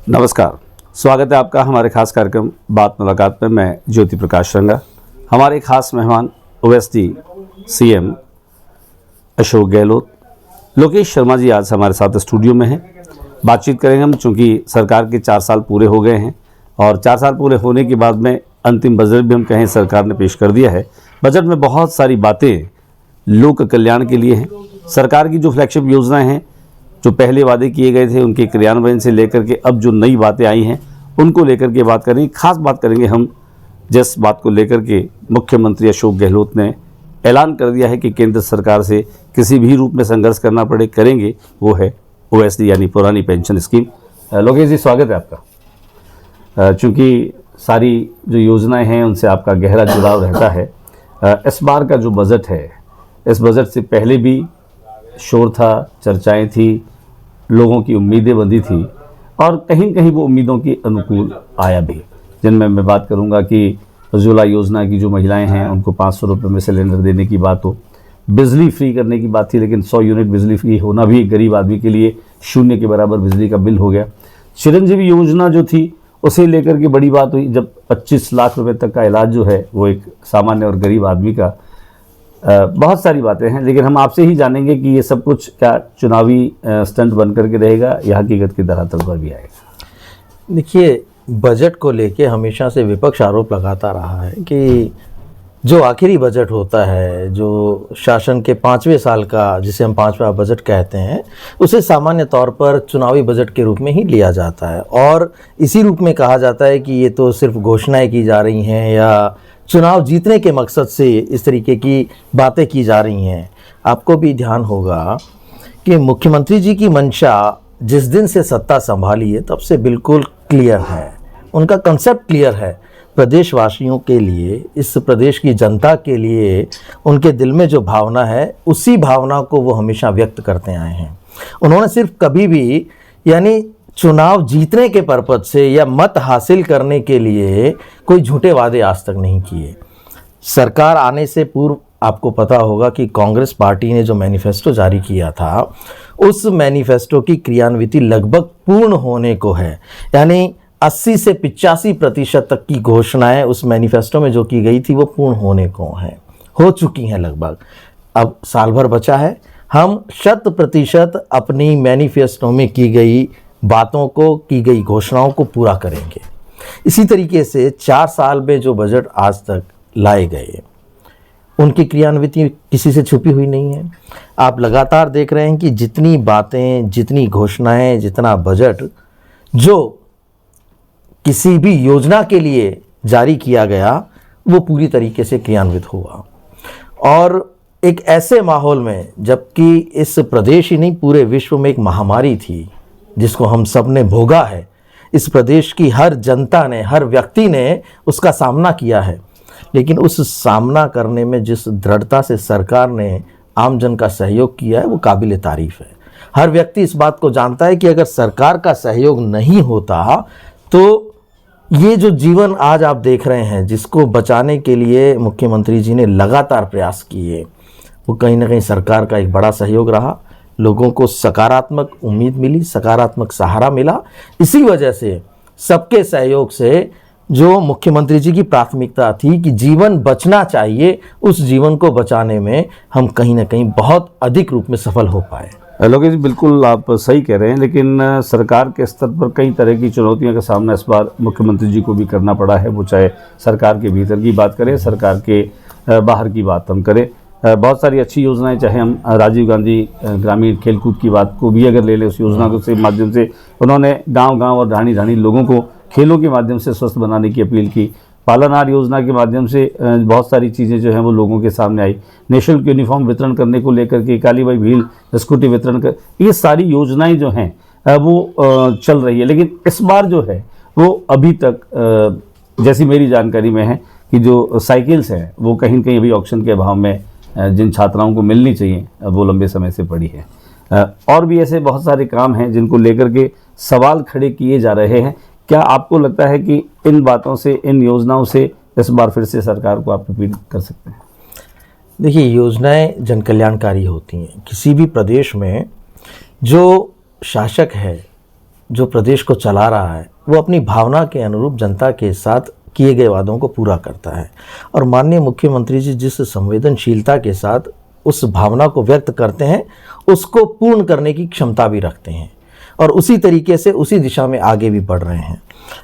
नमस्कार, स्वागत है आपका हमारे खास कार्यक्रम बात मुलाकात में। मैं ज्योति प्रकाश रंगा। हमारे खास मेहमान ओएसडी सीएम अशोक गहलोत, लोकेश शर्मा जी आज हमारे साथ स्टूडियो में हैं। बातचीत करेंगे हम, चूँकि सरकार के 4 साल पूरे हो गए हैं और 4 साल पूरे होने के बाद में अंतिम बजट भी हम कहें सरकार ने पेश कर दिया है। बजट में बहुत सारी बातें लोक कल्याण के लिए हैं। सरकार की जो फ्लैगशिप योजनाएं हैं, जो पहले वादे किए गए थे, उनके क्रियान्वयन से लेकर के अब जो नई बातें आई हैं उनको लेकर के बात करेंगे। खास बात करेंगे हम जिस बात को लेकर के मुख्यमंत्री अशोक गहलोत ने ऐलान कर दिया है कि केंद्र सरकार से किसी भी रूप में संघर्ष करना पड़े करेंगे, वो है ओएसडी यानी पुरानी पेंशन स्कीम। लोकेश जी, स्वागत है आपका। चूँकि सारी जो योजनाएं हैं उनसे आपका गहरा जुड़ाव रहता है। इस बार का जो बजट है, इस बजट से पहले भी शोर था, चर्चाएं थी, लोगों की उम्मीदें बंधी थी और कहीं कहीं वो उम्मीदों के अनुकूल आया भी, जिनमें मैं बात करूंगा कि उज्ज्वला योजना की जो महिलाएं हैं उनको 500 रुपये में सिलेंडर देने की बात हो, बिजली फ्री करने की बात थी, लेकिन 100 यूनिट बिजली फ्री होना भी एक गरीब आदमी के लिए शून्य के बराबर बिजली का बिल हो गया। चिरंजीवी योजना जो थी उसे लेकर के बड़ी बात हुई, जब 25 लाख रुपए तक का इलाज जो है वो एक सामान्य और गरीब आदमी का। बहुत सारी बातें हैं, लेकिन हम आपसे ही जानेंगे कि ये सब कुछ क्या चुनावी स्टंट बन करके रहेगा या हकीकत की धरातल पर भी आएगा। देखिए, बजट को लेके हमेशा से विपक्ष आरोप लगाता रहा है कि जो आखिरी बजट होता है, जो शासन के 5वें साल का, जिसे हम 5वां बजट कहते हैं, उसे सामान्य तौर पर चुनावी बजट के रूप में ही लिया जाता है और इसी रूप में कहा जाता है कि ये तो सिर्फ घोषणाएं की जा रही हैं या चुनाव जीतने के मकसद से इस तरीके की बातें की जा रही हैं। आपको भी ध्यान होगा कि मुख्यमंत्री जी की मंशा जिस दिन से सत्ता संभाली है तब से बिल्कुल क्लियर है, उनका कंसेप्ट क्लियर है। प्रदेशवासियों के लिए, इस प्रदेश की जनता के लिए उनके दिल में जो भावना है, उसी भावना को वो हमेशा व्यक्त करते आए हैं। उन्होंने सिर्फ कभी भी यानी चुनाव जीतने के पर्पज से या मत हासिल करने के लिए कोई झूठे वादे आज तक नहीं किए। सरकार आने से पूर्व आपको पता होगा कि कांग्रेस पार्टी ने जो मैनिफेस्टो जारी किया था, उस मैनिफेस्टो की क्रियान्विति लगभग पूर्ण होने को है। यानी 80 से 85% तक की घोषणाएं उस मैनिफेस्टो में जो की गई थी वो पूर्ण होने को हैं, हो चुकी हैं लगभग। अब साल भर बचा है, हम 100% अपनी मैनिफेस्टो में की गई बातों को, की गई घोषणाओं को पूरा करेंगे। इसी तरीके से 4 साल में जो बजट आज तक लाए गए, उनकी क्रियान्विति किसी से छुपी हुई नहीं है। आप लगातार देख रहे हैं कि जितनी बातें, जितनी घोषणाएं, जितना बजट जो किसी भी योजना के लिए जारी किया गया, वो पूरी तरीके से क्रियान्वित हुआ। और एक ऐसे माहौल में, जबकि इस प्रदेश ही नहीं पूरे विश्व में एक महामारी थी जिसको हम सब ने भोगा है, इस प्रदेश की हर जनता ने, हर व्यक्ति ने उसका सामना किया है, लेकिन उस सामना करने में जिस दृढ़ता से सरकार ने आम जन का सहयोग किया है वो काबिल तारीफ़ है। हर व्यक्ति इस बात को जानता है कि अगर सरकार का सहयोग नहीं होता तो ये जो जीवन आज आप देख रहे हैं, जिसको बचाने के लिए मुख्यमंत्री जी ने लगातार प्रयास किए, वो कहीं ना कहीं सरकार का एक बड़ा सहयोग रहा। लोगों को सकारात्मक उम्मीद मिली, सकारात्मक सहारा मिला। इसी वजह से सबके सहयोग से जो मुख्यमंत्री जी की प्राथमिकता थी कि जीवन बचना चाहिए, उस जीवन को बचाने में हम कहीं ना कहीं बहुत अधिक रूप में सफल हो पाए। लोकेश जी, बिल्कुल आप सही कह रहे हैं, लेकिन सरकार के स्तर पर कई तरह की चुनौतियों का सामना इस बार मुख्यमंत्री जी को भी करना पड़ा है। वो चाहे सरकार के भीतर की बात करें, सरकार के बाहर की बात हम करें। बहुत सारी अच्छी योजनाएं, चाहे हम राजीव गांधी ग्रामीण खेलकूद की बात को भी अगर ले लें, उस योजना के माध्यम से उन्होंने गांव-गांव और ढाणी-ढाणी लोगों को खेलों के माध्यम से स्वस्थ बनाने की अपील की। पालनहार योजना के माध्यम से बहुत सारी चीज़ें जो हैं वो लोगों के सामने आई। निःशुल्क यूनिफॉर्म वितरण करने को लेकर के, कालीबाई भील स्कूटी वितरण कर, ये सारी योजनाएं जो हैं वो चल रही है। लेकिन इस बार जो है वो अभी तक जैसी मेरी जानकारी में है कि जो साइकिल्स हैं वो कहीं न कहीं अभी ऑक्शन के अभाव में जिन छात्राओं को मिलनी चाहिए वो लंबे समय से पड़ी है। और भी ऐसे बहुत सारे काम हैं जिनको लेकर के सवाल खड़े किए जा रहे हैं। क्या आपको लगता है कि इन बातों से, इन योजनाओं से इस बार फिर से सरकार को आप अपील कर सकते हैं? देखिए, योजनाएं जन कल्याणकारी होती हैं। किसी भी प्रदेश में जो शासक है जो प्रदेश को चला रहा है वो अपनी भावना के अनुरूप जनता के साथ किए गए वादों को पूरा करता है। और माननीय मुख्यमंत्री जी जिस संवेदनशीलता के साथ उस भावना को व्यक्त करते हैं उसको पूर्ण करने की क्षमता भी रखते हैं और उसी तरीके से उसी दिशा में आगे भी बढ़ रहे हैं।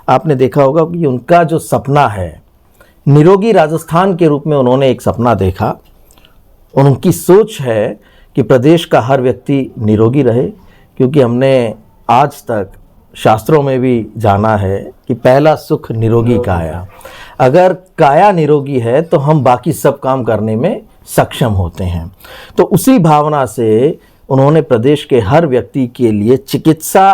आपने देखा होगा कि उनका जो सपना है, निरोगी राजस्थान के रूप में उन्होंने एक सपना देखा और उनकी सोच है कि प्रदेश का हर व्यक्ति निरोगी रहे, क्योंकि हमने आज तक शास्त्रों में भी जाना है कि पहला सुख निरोगी काया। अगर काया निरोगी है तो हम बाकी सब काम करने में सक्षम होते हैं। तो उसी भावना से उन्होंने प्रदेश के हर व्यक्ति के लिए चिकित्सा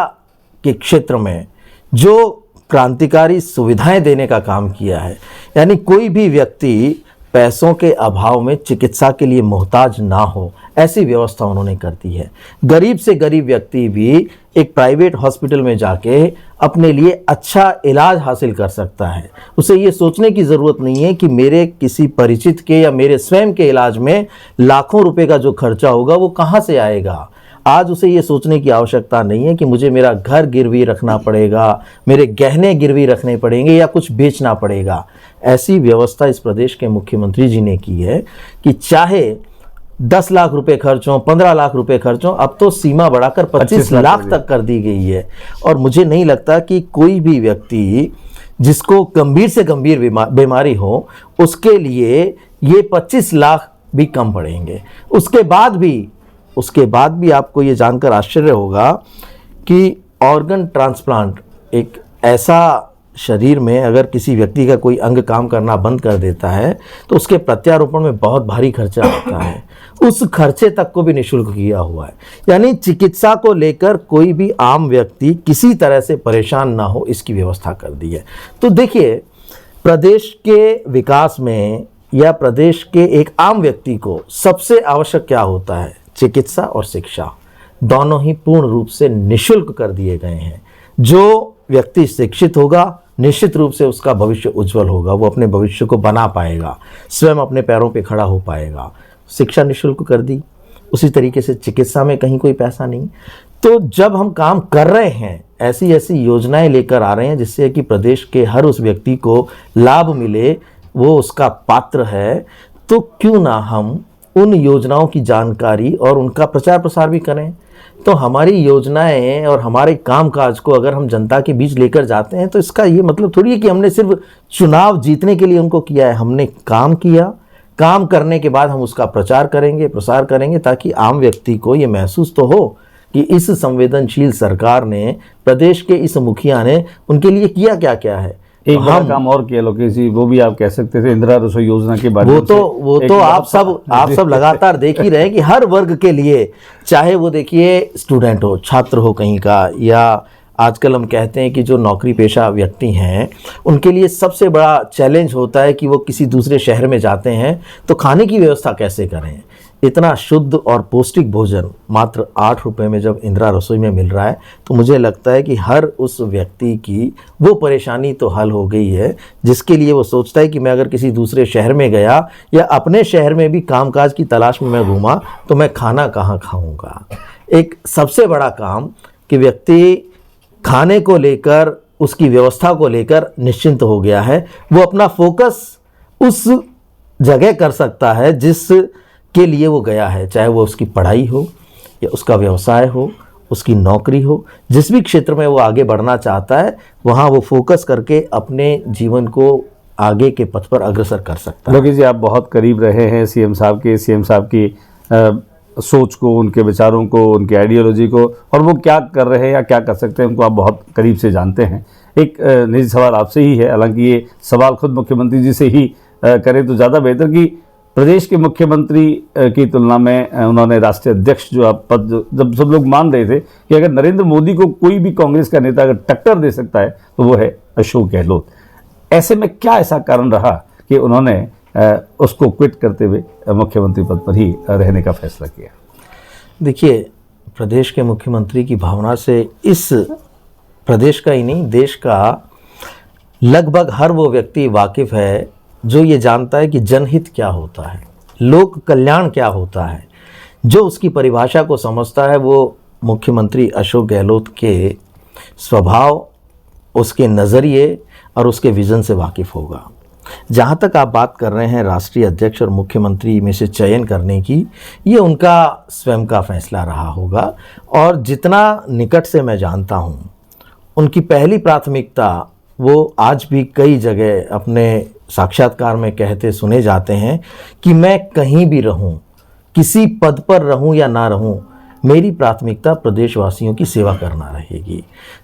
के क्षेत्र में जो क्रांतिकारी सुविधाएं देने का काम किया है, यानी कोई भी व्यक्ति पैसों के अभाव में चिकित्सा के लिए मोहताज ना हो, ऐसी व्यवस्था उन्होंने कर दी है। गरीब से गरीब व्यक्ति भी एक प्राइवेट हॉस्पिटल में जाके अपने लिए अच्छा इलाज हासिल कर सकता है। उसे ये सोचने की ज़रूरत नहीं है कि मेरे किसी परिचित के या मेरे स्वयं के इलाज में लाखों रुपए का जो खर्चा होगा वो कहाँ से आएगा। आज उसे ये सोचने की आवश्यकता नहीं है कि मुझे मेरा घर गिरवी रखना पड़ेगा, मेरे गहने गिरवी रखने पड़ेंगे या कुछ बेचना पड़ेगा। ऐसी व्यवस्था इस प्रदेश के मुख्यमंत्री जी ने की है कि चाहे 10 लाख रुपए खर्च हों, 15 लाख रुपए खर्च हों, अब तो सीमा बढ़ाकर 25 लाख तक कर दी गई है। और मुझे नहीं लगता कि कोई भी व्यक्ति जिसको गंभीर से गंभीर बीमारी हो उसके लिए ये 25 लाख भी कम पड़ेंगे। उसके बाद भी आपको ये जानकर आश्चर्य होगा कि ऑर्गन ट्रांसप्लांट, एक ऐसा शरीर में अगर किसी व्यक्ति का कोई अंग काम करना बंद कर देता है तो उसके प्रत्यारोपण में बहुत भारी खर्चा आता है, उस खर्चे तक को भी निःशुल्क किया हुआ है। यानी चिकित्सा को लेकर कोई भी आम व्यक्ति किसी तरह से परेशान ना हो, इसकी व्यवस्था कर दी है। तो देखिए, प्रदेश के विकास में या प्रदेश के एक आम व्यक्ति को सबसे आवश्यक क्या होता है? चिकित्सा और शिक्षा दोनों ही पूर्ण रूप से निःशुल्क कर दिए गए हैं। जो व्यक्ति शिक्षित होगा निश्चित रूप से उसका भविष्य उज्जवल होगा, वो अपने भविष्य को बना पाएगा, स्वयं अपने पैरों पे खड़ा हो पाएगा। शिक्षा निःशुल्क कर दी, उसी तरीके से चिकित्सा में कहीं कोई पैसा नहीं। तो जब हम काम कर रहे हैं, ऐसी ऐसी योजनाएं लेकर आ रहे हैं जिससे कि प्रदेश के हर उस व्यक्ति को लाभ मिले, वो उसका पात्र है, तो क्यों ना हम उन योजनाओं की जानकारी और उनका प्रचार प्रसार भी करें। तो हमारी योजनाएं और हमारे कामकाज को अगर हम जनता के बीच लेकर जाते हैं तो इसका ये मतलब थोड़ी है कि हमने सिर्फ चुनाव जीतने के लिए उनको किया है। हमने काम किया, काम करने के बाद हम उसका प्रचार करेंगे, प्रसार करेंगे, ताकि आम व्यक्ति को ये महसूस तो हो कि इस संवेदनशील सरकार ने, प्रदेश के इस मुखिया ने उनके लिए किया क्या क्या है। एक बड़ा काम और किया लोकेश जी, वो भी आप कह सकते थे, इंदिरा रसोई योजना के बारे में। वो तो आप सब लगातार देख ही रहे हैं कि हर वर्ग के लिए, चाहे वो देखिए स्टूडेंट हो, छात्र हो कहीं का, या आजकल हम कहते हैं कि जो नौकरी पेशा व्यक्ति हैं उनके लिए सबसे बड़ा चैलेंज होता है कि वो किसी दूसरे शहर में जाते हैं तो खाने की व्यवस्था कैसे करें। इतना शुद्ध और पौष्टिक भोजन मात्र 8 रुपए में जब इंदिरा रसोई में मिल रहा है तो मुझे लगता है कि हर उस व्यक्ति की वो परेशानी तो हल हो गई है जिसके लिए वो सोचता है कि मैं अगर किसी दूसरे शहर में गया या अपने शहर में भी कामकाज की तलाश में मैं घूमा तो मैं खाना कहाँ खाऊंगा। एक सबसे बड़ा काम कि व्यक्ति खाने को लेकर, उसकी व्यवस्था को लेकर निश्चिंत हो गया है। वो अपना फोकस उस जगह कर सकता है जिस के लिए वो गया है, चाहे वो उसकी पढ़ाई हो या उसका व्यवसाय हो, उसकी नौकरी हो, जिस भी क्षेत्र में वो आगे बढ़ना चाहता है वहाँ वो फोकस करके अपने जीवन को आगे के पथ पर अग्रसर कर सकता है। लोकेश जी, आप बहुत करीब रहे हैं सीएम साहब की सोच को, उनके विचारों को, उनके आइडियोलॉजी को, और वो क्या कर रहे हैं या क्या कर सकते हैं उनको आप बहुत करीब से जानते हैं। एक निजी सवाल आपसे ही है, हालांकि ये सवाल खुद मुख्यमंत्री जी से ही करें तो ज़्यादा बेहतर, कि प्रदेश के मुख्यमंत्री की तुलना में उन्होंने राष्ट्रीय अध्यक्ष जो आप पद, जब सब लोग मान रहे थे कि अगर नरेंद्र मोदी को कोई भी कांग्रेस का नेता अगर टक्कर दे सकता है तो वो है अशोक गहलोत, ऐसे में क्या ऐसा कारण रहा कि उन्होंने उसको क्विट करते हुए मुख्यमंत्री पद पर ही रहने का फैसला किया? देखिए, प्रदेश के मुख्यमंत्री की भावना से इस प्रदेश का ही नहीं, देश का लगभग हर वो व्यक्ति वाकिफ़ है जो ये जानता है कि जनहित क्या होता है, लोक कल्याण क्या होता है। जो उसकी परिभाषा को समझता है वो मुख्यमंत्री अशोक गहलोत के स्वभाव, उसके नज़रिए और उसके विज़न से वाकिफ़ होगा। जहाँ तक आप बात कर रहे हैं राष्ट्रीय अध्यक्ष और मुख्यमंत्री में से चयन करने की, ये उनका स्वयं का फैसला रहा होगा। और जितना निकट से मैं जानता हूँ, उनकी पहली प्राथमिकता, वो आज भी कई जगह अपने साक्षात्कार में कहते सुने जाते हैं कि मैं कहीं भी रहूं, किसी पद पर रहूं या ना रहूं, मेरी प्राथमिकता प्रदेशवासियों की सेवा करना रहेगी।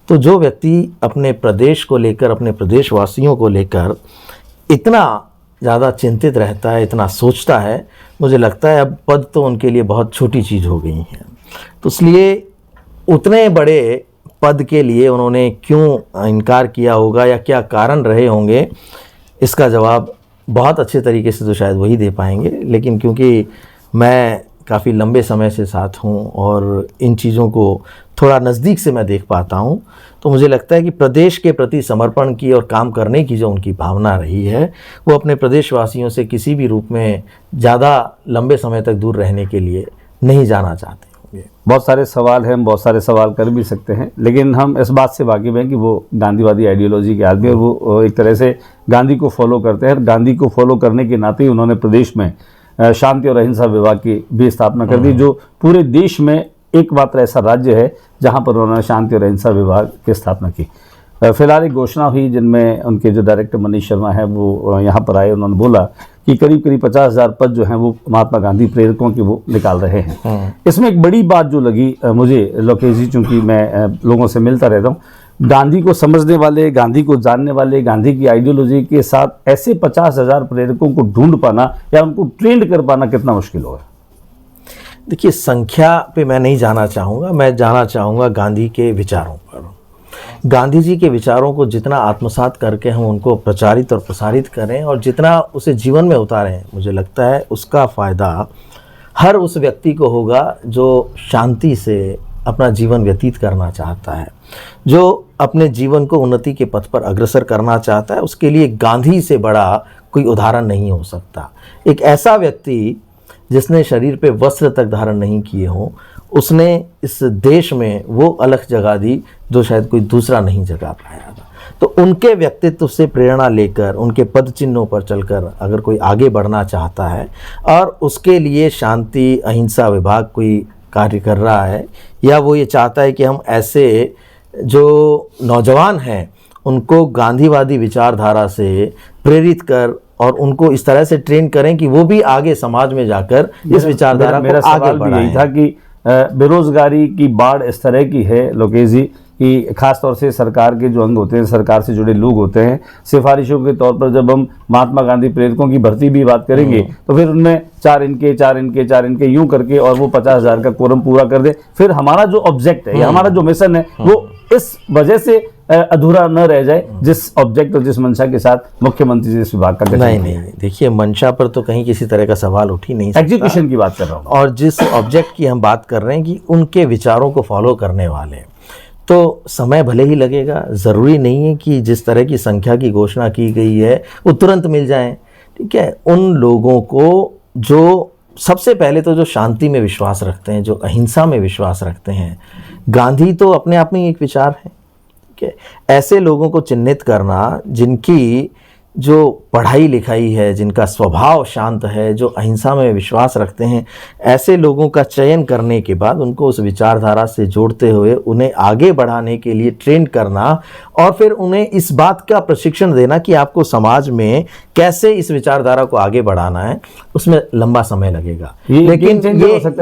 तो जो व्यक्ति अपने प्रदेश को लेकर, अपने प्रदेशवासियों को लेकर इतना ज़्यादा चिंतित रहता है, इतना सोचता है, मुझे लगता है अब पद तो उनके लिए बहुत छोटी चीज़ हो गई है। तो इसलिए उतने बड़े पद के लिए उन्होंने क्यों इनकार किया होगा या क्या कारण रहे होंगे, इसका जवाब बहुत अच्छे तरीके से तो शायद वही दे पाएंगे। लेकिन क्योंकि मैं काफ़ी लंबे समय से साथ हूँ और इन चीज़ों को थोड़ा नज़दीक से मैं देख पाता हूँ, तो मुझे लगता है कि प्रदेश के प्रति समर्पण की और काम करने की जो उनकी भावना रही है, वो अपने प्रदेशवासियों से किसी भी रूप में ज़्यादा लंबे समय तक दूर रहने के लिए नहीं जाना चाहते होंगे। बहुत सारे सवाल हैं, हम बहुत सारे सवाल कर भी सकते हैं, लेकिन हम इस बात से वाकिफ़ हैं कि वो गांधीवादी आइडियोलॉजी के आदमी, और वो एक तरह से गांधी को फॉलो करते हैं। गांधी को फॉलो करने के नाते ही उन्होंने प्रदेश में शांति और अहिंसा विभाग की भी स्थापना कर दी, जो पूरे देश में एकमात्र ऐसा राज्य है जहां पर उन्होंने शांति और अहिंसा विभाग की स्थापना की। फिलहाल एक घोषणा हुई जिनमें उनके जो डायरेक्टर मनीष शर्मा है वो यहाँ पर आए, उन्होंने बोला कि करीब 50,000 पद जो हैं वो महात्मा गांधी प्रेरकों के वो निकाल रहे हैं। इसमें एक बड़ी बात जो लगी मुझे, लोकेश जी, चूँकि मैं लोगों से मिलता रहता हूँ, गांधी को समझने वाले, गांधी को जानने वाले, गांधी की आइडियोलॉजी के साथ ऐसे 50,000 प्रेरकों को ढूंढ पाना या उनको ट्रेंड कर पाना कितना मुश्किल होगा? देखिए, संख्या पे मैं नहीं जाना चाहूँगा, मैं जाना चाहूँगा गांधी के विचारों पर। गांधी जी के विचारों को जितना आत्मसात करके हम उनको प्रचारित और प्रसारित करें और जितना उसे जीवन में उतारें, मुझे लगता है उसका फ़ायदा हर उस व्यक्ति को होगा जो शांति से अपना जीवन व्यतीत करना चाहता है, जो अपने जीवन को उन्नति के पथ पर अग्रसर करना चाहता है। उसके लिए गांधी से बड़ा कोई उदाहरण नहीं हो सकता। एक ऐसा व्यक्ति जिसने शरीर पे वस्त्र तक धारण नहीं किए हों, उसने इस देश में वो अलख जगा दी जो शायद कोई दूसरा नहीं जगा पाया था। तो उनके व्यक्तित्व से प्रेरणा लेकर, उनके पद चिन्हों पर चलकर अगर कोई आगे बढ़ना चाहता है और उसके लिए शांति अहिंसा विभाग कोई कार्य कर रहा है, या वो ये चाहता है कि हम ऐसे जो नौजवान हैं उनको गांधीवादी विचारधारा से प्रेरित कर और उनको इस तरह से ट्रेन करें कि वो भी आगे समाज में जाकर इस विचारधारा को आगे बढ़ाएं। यही था कि बेरोजगारी की बाढ़ इस तरह की है लोकेश जी कि खास तौर से सरकार के जो अंग होते हैं, सरकार से जुड़े लोग होते हैं, सिफारिशों के तौर पर जब हम महात्मा गांधी प्रेरकों की भर्ती भी बात करेंगे तो फिर उनमें 4 इनके यूं करके और वो 50,000 का कोरम पूरा कर दे। फिर हमारा जो ऑब्जेक्ट है या हमारा जो मिशन है वो इस वजह से अधूरा न रह जाए जिस ऑब्जेक्ट और जिस मंशा के साथ मुख्यमंत्री जी इस विभाग का गठन नहीं, देखिए, मंशा पर तो कहीं किसी तरह का सवाल उठ ही नहीं सकता। एग्जीक्यूशन की बात कर रहा हूँ। और जिस ऑब्जेक्ट की हम बात कर रहे हैं कि उनके विचारों को फॉलो करने वाले, तो समय भले ही लगेगा, ज़रूरी नहीं है कि जिस तरह की संख्या की घोषणा की गई है वो तुरंत मिल जाए। ठीक है, उन लोगों को जो सबसे पहले तो जो शांति में विश्वास रखते हैं, जो अहिंसा में विश्वास रखते हैं, गांधी तो अपने आप में एक विचार है। ठीक है, ऐसे लोगों को चिन्हित करना जिनकी जो पढ़ाई लिखाई है, जिनका स्वभाव शांत है, जो अहिंसा में विश्वास रखते हैं, ऐसे लोगों का चयन करने के बाद उनको उस विचारधारा से जोड़ते हुए उन्हें आगे बढ़ाने के लिए ट्रेन करना और फिर उन्हें इस बात का प्रशिक्षण देना कि आपको समाज में कैसे इस विचारधारा को आगे बढ़ाना है, उसमें लंबा समय लगेगा। लेकिन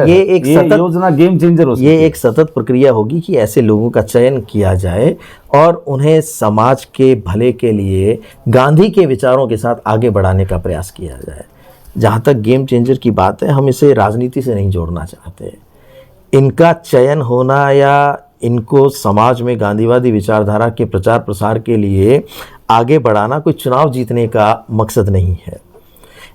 ये एक योजना गेम चेंजर हो सकती है। ये एक सतत प्रक्रिया होगी कि ऐसे लोगों का चयन किया जाए और उन्हें समाज के भले के लिए गांधी के विचारों के साथ आगे बढ़ाने का प्रयास किया जाए। जहाँ तक गेम चेंजर की बात है, हम इसे राजनीति से नहीं जोड़ना चाहते। इनका चयन होना या इनको समाज में गांधीवादी विचारधारा के प्रचार प्रसार के लिए आगे बढ़ाना कोई चुनाव जीतने का मकसद नहीं है।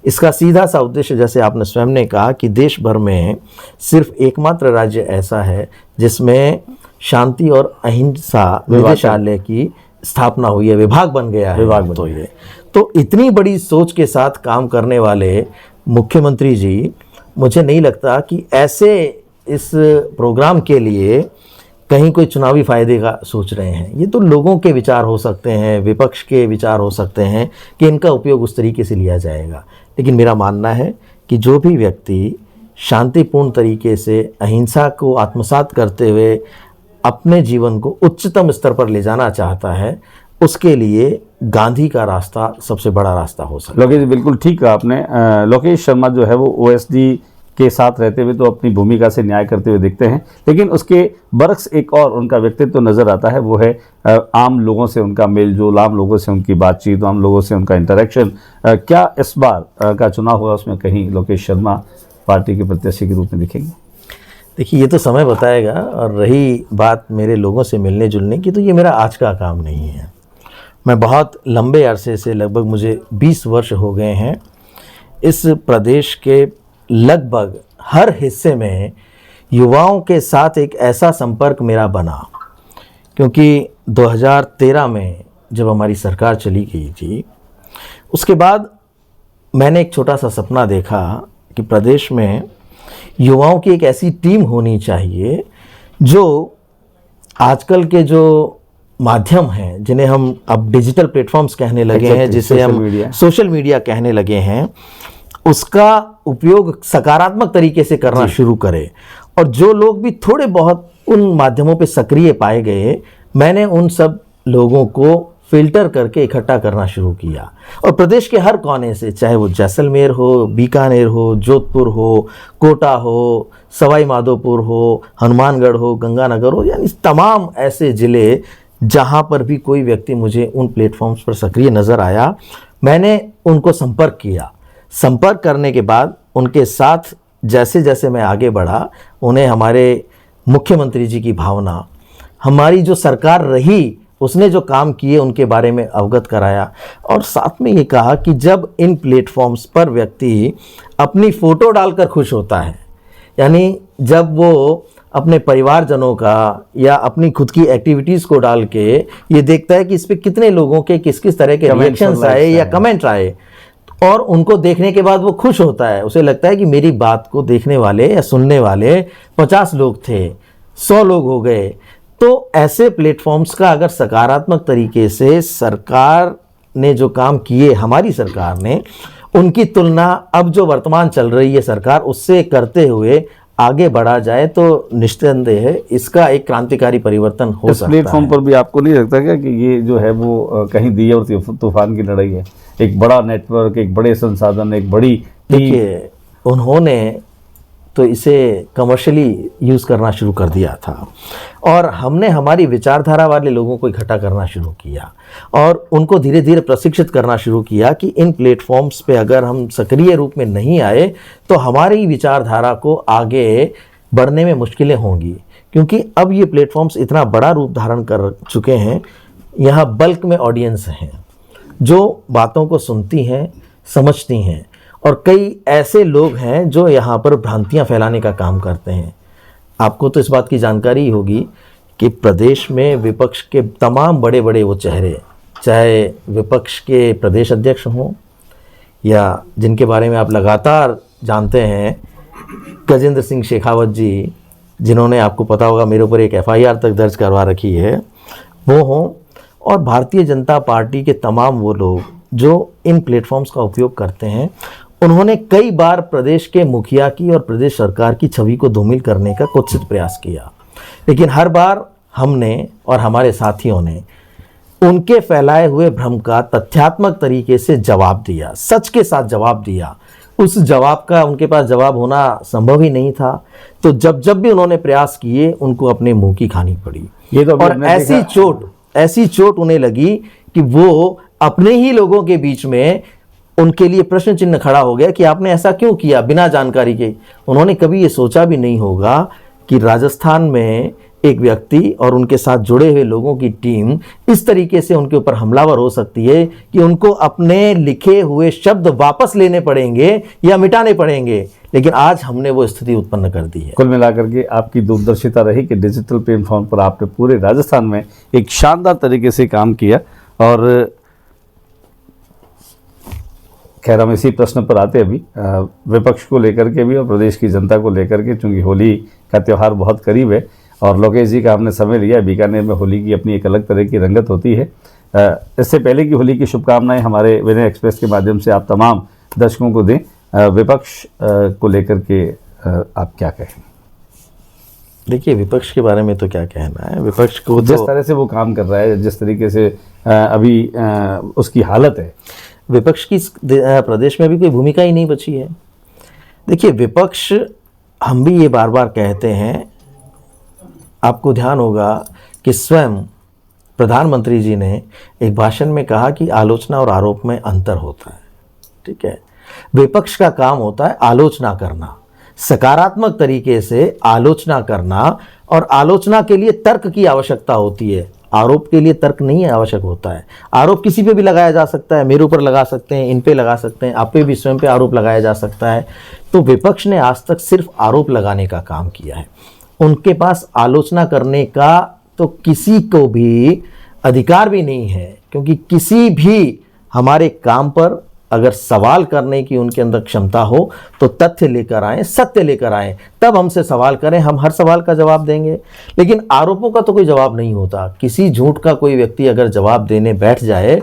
इसका सीधा सा उद्देश्य, जैसे आपने स्वयं ने कहा, कि देश भर में सिर्फ एकमात्र राज्य ऐसा है जिसमें शांति और अहिंसा निदेशालय की स्थापना हुई है, विभाग बन गया है। तो इतनी बड़ी सोच के साथ काम करने वाले मुख्यमंत्री जी, मुझे नहीं लगता कि ऐसे इस प्रोग्राम के लिए कहीं कोई चुनावी फायदे का सोच रहे हैं। ये तो लोगों के विचार हो सकते हैं, विपक्ष के विचार हो सकते हैं कि इनका उपयोग उस तरीके से लिया जाएगा। लेकिन मेरा मानना है कि जो भी व्यक्ति शांतिपूर्ण तरीके से अहिंसा को आत्मसात करते हुए अपने जीवन को उच्चतम स्तर पर ले जाना चाहता है, उसके लिए गांधी का रास्ता सबसे बड़ा रास्ता हो सकता है। लोकेश, बिल्कुल ठीक कहा आपने। लोकेश शर्मा जो है वो ओएसडी के साथ रहते हुए तो अपनी भूमिका से न्याय करते हुए दिखते हैं, लेकिन उसके बरक्स एक और उनका व्यक्तित्व नज़र आता है, वो है आम लोगों से उनका मेल जोल, आम लोगों से उनकी बातचीत, आम लोगों से उनका इंटरेक्शन। क्या इस बार का चुनाव होगा उसमें कहीं लोकेश शर्मा पार्टी के प्रत्याशी के रूप में दिखेंगे? देखिए, ये तो समय बताएगा। और रही बात मेरे लोगों से मिलने जुलने की, तो ये मेरा आज का काम नहीं है। मैं बहुत लंबे अरसे से, लगभग मुझे 20 वर्ष हो गए हैं, इस प्रदेश के लगभग हर हिस्से में युवाओं के साथ एक ऐसा संपर्क मेरा बना, क्योंकि 2013 में जब हमारी सरकार चली गई थी, उसके बाद मैंने एक छोटा सा सपना देखा कि प्रदेश में युवाओं की एक ऐसी टीम होनी चाहिए जो आजकल के जो माध्यम हैं, जिन्हें हम अब डिजिटल प्लेटफॉर्म्स कहने लगे हैं, जिसे हम सोशल मीडिया कहने लगे हैं, उसका उपयोग सकारात्मक तरीके से करना शुरू करें। और जो लोग भी थोड़े बहुत उन माध्यमों पे सक्रिय पाए गए, मैंने उन सब लोगों को फिल्टर करके इकट्ठा करना शुरू किया। और प्रदेश के हर कोने से, चाहे वो जैसलमेर हो, बीकानेर हो, जोधपुर हो, कोटा हो, सवाई माधोपुर हो, हनुमानगढ़ हो, गंगानगर हो, यानी तमाम ऐसे ज़िले जहाँ पर भी कोई व्यक्ति मुझे उन प्लेटफॉर्म्स पर सक्रिय नज़र आया, मैंने उनको संपर्क किया। संपर्क करने के बाद उनके साथ जैसे जैसे मैं आगे बढ़ा, उन्हें हमारे मुख्यमंत्री जी की भावना, हमारी जो सरकार रही उसने जो काम किए उनके बारे में अवगत कराया। और साथ में ये कहा कि जब इन प्लेटफॉर्म्स पर व्यक्ति अपनी फ़ोटो डालकर खुश होता है, यानी जब वो अपने परिवारजनों का या अपनी खुद की एक्टिविटीज़ को डाल के ये देखता है कि इस पर कितने लोगों के किस किस तरह के रिएक्शंस आए या कमेंट आए, और उनको देखने के बाद वो खुश होता है, उसे लगता है कि मेरी बात को देखने वाले या सुनने वाले 50 लोग थे, 100 लोग हो गए। तो ऐसे प्लेटफॉर्म्स का अगर सकारात्मक तरीके से सरकार ने जो काम किए, हमारी सरकार ने, उनकी तुलना अब जो वर्तमान चल रही है सरकार, उससे करते हुए आगे बढ़ा जाए, तो निस्संदेह है इसका एक क्रांतिकारी परिवर्तन हो सकता है। इस प्लेटफॉर्म पर भी आपको नहीं लगता क्या कि ये जो है वो कहीं दिए और तूफान की लड़ाई है? एक बड़ा नेटवर्क, एक बड़े संसाधन, एक बड़ी, देखिए उन्होंने तो इसे कमर्शियली यूज़ करना शुरू कर दिया था, और हमने हमारी विचारधारा वाले लोगों को इकट्ठा करना शुरू किया और उनको धीरे धीरे प्रशिक्षित करना शुरू किया कि इन प्लेटफॉर्म्स पे अगर हम सक्रिय रूप में नहीं आए तो हमारी विचारधारा को आगे बढ़ने में मुश्किलें होंगी। क्योंकि अब ये प्लेटफॉर्म्स इतना बड़ा रूप धारण कर चुके हैं, यहाँ बल्क में ऑडियंस हैं जो बातों को सुनती हैं, समझती हैं, और कई ऐसे लोग हैं जो यहाँ पर भ्रांतियाँ फैलाने का काम करते हैं। आपको तो इस बात की जानकारी होगी कि प्रदेश में विपक्ष के तमाम बड़े बड़े वो चेहरे, चाहे विपक्ष के प्रदेश अध्यक्ष हों या जिनके बारे में आप लगातार जानते हैं, गजेंद्र सिंह शेखावत जी, जिन्होंने, आपको पता होगा, मेरे ऊपर एक FIR तक दर्ज करवा रखी है, वो हों, और भारतीय जनता पार्टी के तमाम वो लोग जो इन प्लेटफॉर्म्स का उपयोग करते हैं, उन्होंने कई बार प्रदेश के मुखिया की और प्रदेश सरकार की छवि को धूमिल करने का कुत्सित प्रयास किया। लेकिन हर बार हमने और हमारे साथियों ने उनके फैलाए हुए भ्रम का तथ्यात्मक तरीके से जवाब दिया, सच के साथ जवाब दिया। उस जवाब का उनके पास जवाब होना संभव ही नहीं था, तो जब जब भी उन्होंने प्रयास किए उनको अपने मुंह की खानी पड़ी। ये तो और ऐसी चोट उन्हें लगी कि वो अपने ही लोगों के बीच में उनके लिए प्रश्न चिन्ह खड़ा हो गया कि आपने ऐसा क्यों किया बिना जानकारी के। उन्होंने कभी ये सोचा भी नहीं होगा कि राजस्थान में एक व्यक्ति और उनके साथ जुड़े हुए लोगों की टीम इस तरीके से उनके ऊपर हमलावर हो सकती है कि उनको अपने लिखे हुए शब्द वापस लेने पड़ेंगे या मिटाने पड़ेंगे। लेकिन आज हमने वो स्थिति उत्पन्न कर दी है। कुल मिलाकर के आपकी दूरदर्शिता रही कि डिजिटल प्लेटफॉर्म पर आपने पूरे राजस्थान में एक शानदार तरीके से काम किया। और खैर, हम इसी प्रश्न पर आते अभी विपक्ष को लेकर के भी और प्रदेश की जनता को लेकर के, चूँकि होली का त्यौहार बहुत करीब है और लोकेश जी का हमने समय लिया। बीकानेर में होली की अपनी एक अलग तरह की रंगत होती है। इससे पहले की होली की शुभकामनाएं हमारे विनय एक्सप्रेस के माध्यम से आप तमाम दर्शकों को दें। विपक्ष को लेकर के आप क्या कहें? देखिए, विपक्ष के बारे में तो क्या कहना है। विपक्ष को जिस तरह से वो काम कर रहा है, जिस तरीके से अभी उसकी हालत है, विपक्ष की प्रदेश में भी कोई भूमिका ही नहीं बची है। देखिए, विपक्ष, हम भी ये बार बार कहते हैं, आपको ध्यान होगा कि स्वयं प्रधानमंत्री जी ने एक भाषण में कहा कि आलोचना और आरोप में अंतर होता है। ठीक है, विपक्ष का काम होता है आलोचना करना, सकारात्मक तरीके से आलोचना करना, और आलोचना के लिए तर्क की आवश्यकता होती है, आरोप के लिए तर्क नहीं आवश्यक होता है। आरोप किसी पे भी लगाया जा सकता है, मेरे ऊपर लगा सकते हैं, इन पे लगा सकते हैं, आप पे भी स्वयं पे आरोप लगाया जा सकता है। तो विपक्ष ने आज तक सिर्फ आरोप लगाने का काम किया है। उनके पास आलोचना करने का तो किसी को भी अधिकार भी नहीं है, क्योंकि किसी भी हमारे काम पर अगर सवाल करने की उनके अंदर क्षमता हो तो तथ्य लेकर आएं, सत्य लेकर आएं, तब हमसे सवाल करें, हम हर सवाल का जवाब देंगे। लेकिन आरोपों का तो कोई जवाब नहीं होता। किसी झूठ का कोई व्यक्ति अगर जवाब देने बैठ जाए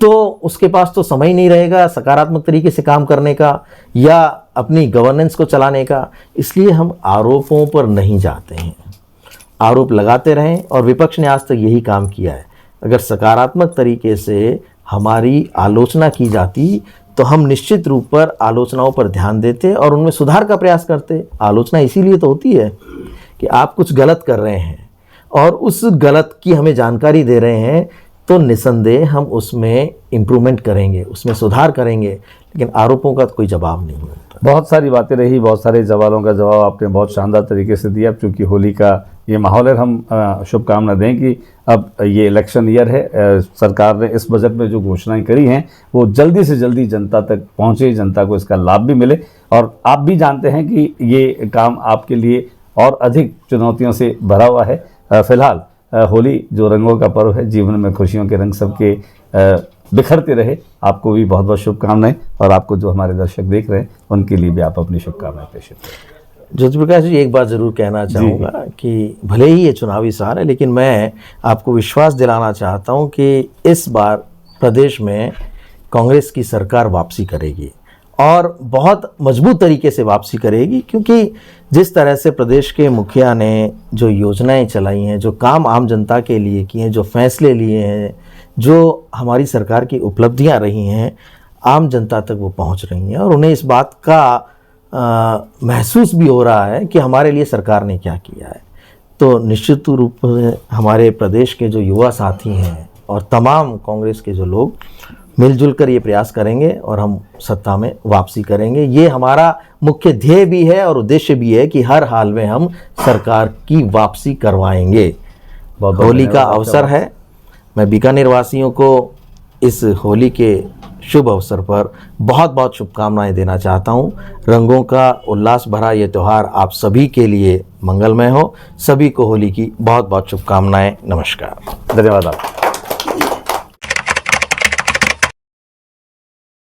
तो उसके पास तो समय ही नहीं रहेगा सकारात्मक तरीके से काम करने का या अपनी गवर्नेंस को चलाने का। इसलिए हम आरोपों पर नहीं जाते हैं, आरोप लगाते रहें, और विपक्ष ने आज तक यही काम किया है। अगर सकारात्मक तरीके से हमारी आलोचना की जाती तो हम निश्चित रूप पर आलोचनाओं पर ध्यान देते और उनमें सुधार का प्रयास करते। आलोचना इसीलिए तो होती है कि आप कुछ गलत कर रहे हैं और उस गलत की हमें जानकारी दे रहे हैं, तो निसंदेह हम उसमें इम्प्रूवमेंट करेंगे, उसमें सुधार करेंगे। लेकिन आरोपों का कोई जवाब नहीं होता। बहुत सारी बातें रही, बहुत सारे सवालों का जवाब आपने बहुत शानदार तरीके से दिया। क्योंकि होली का ये माहौल है, हम शुभकामना दें कि अब ये इलेक्शन ईयर है, सरकार ने इस बजट में जो घोषणाएं करी हैं वो जल्दी से जल्दी जनता तक पहुंचे, जनता को इसका लाभ भी मिले। और आप भी जानते हैं कि ये काम आपके लिए और अधिक चुनौतियों से भरा हुआ है। फिलहाल होली जो रंगों का पर्व है, जीवन में खुशियों के रंग सबके बिखरते रहे। आपको भी बहुत बहुत शुभकामनाएं, और आपको जो हमारे दर्शक देख रहे हैं उनके लिए भी आप अपनी शुभकामनाएं पेश करें। ज्योति प्रकाश जी, एक बात ज़रूर कहना चाहूँगा कि भले ही ये चुनावी साल है, लेकिन मैं आपको विश्वास दिलाना चाहता हूँ कि इस बार प्रदेश में कांग्रेस की सरकार वापसी करेगी और बहुत मजबूत तरीके से वापसी करेगी। क्योंकि जिस तरह से प्रदेश के मुखिया ने जो योजनाएं चलाई हैं, जो काम आम जनता के लिए किए हैं, जो फैसले लिए हैं, जो हमारी सरकार की उपलब्धियां रही हैं, आम जनता तक वो पहुंच रही हैं और उन्हें इस बात का महसूस भी हो रहा है कि हमारे लिए सरकार ने क्या किया है। तो निश्चित रूप से हमारे प्रदेश के जो युवा साथी हैं और तमाम कांग्रेस के जो लोग मिलजुल कर ये प्रयास करेंगे और हम सत्ता में वापसी करेंगे। ये हमारा मुख्य ध्येय भी है और उद्देश्य भी है कि हर हाल में हम सरकार की वापसी करवाएंगे। होली का अवसर है, मैं बीकानेर वासियों को इस होली के शुभ अवसर पर बहुत बहुत शुभकामनाएं देना चाहता हूं। रंगों का उल्लास भरा ये त्यौहार आप सभी के लिए मंगलमय हो। सभी को होली की बहुत बहुत शुभकामनाएं। नमस्कार। धन्यवाद आप।